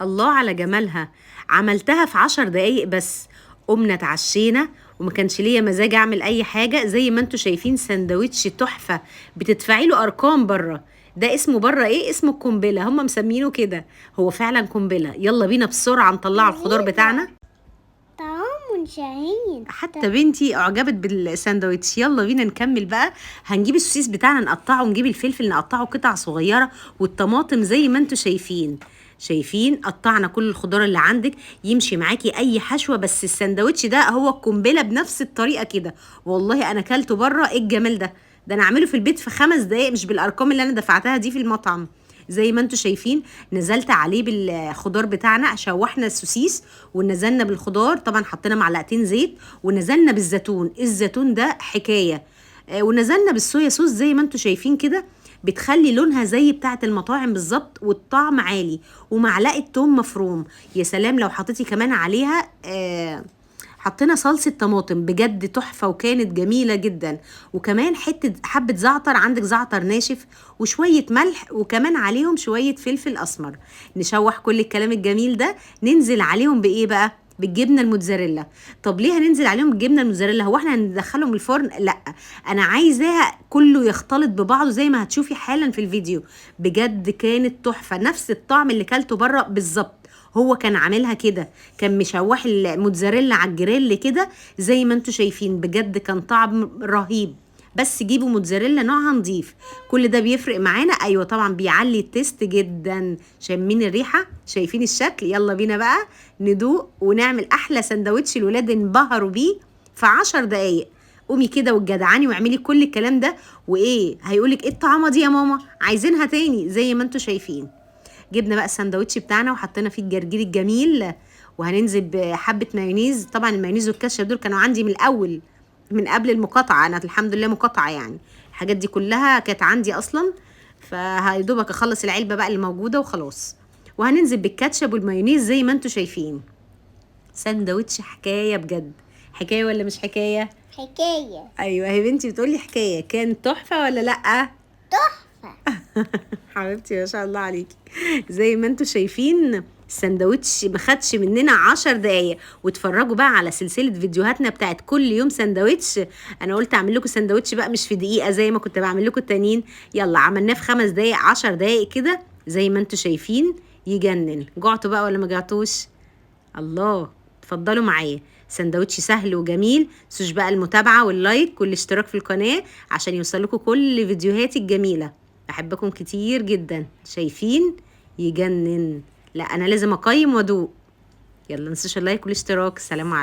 الله على جمالها. عملتها في 10 دقايق بس. قمنا اتعشينا وما كانش ليا مزاج اعمل اي حاجه. زي ما انتوا شايفين سندوتش تحفه، بتدفعي له ارقام بره. ده اسمه بره ايه؟ اسمه القنبله، هم مسمينه كده. هو فعلا قنبله. يلا بينا بسرعه نطلع الخضار بتاعنا. طعم شهي. حتى بنتي اعجبت بالساندوتش. يلا بينا نكمل بقى. هنجيب السوسيس بتاعنا نقطعه، ونجيب الفلفل نقطعه قطع صغيره، والطماطم زي ما انتوا شايفين قطعنا كل الخضار اللي عندك. يمشي معاكي اي حشوه، بس الساندوتش ده هو القنبله بنفس الطريقه كده. والله انا اكلته بره. ايه الجمال ده! ده انا اعمله في البيت في 5 دقايق، مش بالارقام اللي انا دفعتها دي في المطعم. زي ما انتوا شايفين نزلت عليه بالخضار بتاعنا. شوحنا السوسيس ونزلنا بالخضار، طبعا حطينا معلقتين زيت، ونزلنا بالزيتون. الزيتون ده حكايه. ونزلنا بالصويا صوص زي ما انتوا شايفين كده، بتخلي لونها زي بتاعه المطاعم بالظبط، والطعم عالي. ومعلقه توم مفروم. يا سلام لو حطيتي كمان عليها حطينا صلصه طماطم، بجد تحفه وكانت جميله جدا. وكمان حبه زعتر، عندك زعتر ناشف، وشويه ملح، وكمان عليهم شويه فلفل اسمر. نشوح كل الكلام الجميل ده. ننزل عليهم بايه بقى؟ بالجبنه الموتزاريلا. طب ليه هننزل عليهم بالجبنه الموتزاريلا؟ هو احنا هندخلهم الفرن؟ لا، انا عايزاها كله يختلط ببعضه زي ما هتشوفي حالا في الفيديو. بجد كانت تحفه، نفس الطعم اللي كلته بره بالظبط. هو كان عاملها كده، كان مشوح الموتزاريلا على الجريل كده زي ما انتوا شايفين. بجد كان طعم رهيب. بس جيبوا موتزاريلا نوعها نضيف، كل ده بيفرق معانا. ايوه طبعا بيعلي التيست جدا. شامين الريحه، شايفين الشكل. يلا بينا بقى ندوق ونعمل احلى سندوتش الولاد انبهروا بيه في 10 دقايق. قومي كده وتجدعني واعملي كل الكلام ده، وايه هيقولك ايه الطعامه دي يا ماما، عايزينها تاني زي ما انتوا شايفين. جبنا بقى الساندوتش بتاعنا وحطينا فيه الجرجير الجميل، وهننزل بحبه مايونيز. طبعا المايونيز والكاتشب دول كانوا عندي من الاول، من قبل المقاطعه. انا الحمد لله مقاطعه يعني، الحاجات دي كلها كانت عندي اصلا. فهيدوبك اخلص العلبه بقى اللي موجوده وخلاص. وهننزل بالكاتشب والمايونيز زي ما انتوا شايفين. ساندوتش حكايه بجد. حكايه ولا مش حكايه؟ حكاية. ايوه يا بنتي بتقولي حكايه. كان تحفه ولا لا؟ تحفة. حبيبتي ما شاء الله عليكي. زي ما انتوا شايفين السندوتش ما خدش مننا 10 دقايق. واتفرجوا بقى على سلسله فيديوهاتنا بتاعت كل يوم سندوتش. انا قلت اعمل لكم سندوتش بقى مش في دقيقه زي ما كنت بعمل لكم التانيين. يلا عملناه في 5 دقايق 10 دقايق كده زي ما انتوا شايفين. يجنن. جعتوا بقى ولا ما جعتوش؟ الله. اتفضلوا معايا. سندوتش سهل وجميل. متنسوش بقى المتابعه واللايك والاشتراك في القناه عشان يوصلكوا كل فيديوهاتي الجميله. بحبكم كتير جدا. شايفين؟ يجنن. لا انا لازم اقيم وادوق. يلا متنسوش اللايك والاشتراك. سلام عليكم.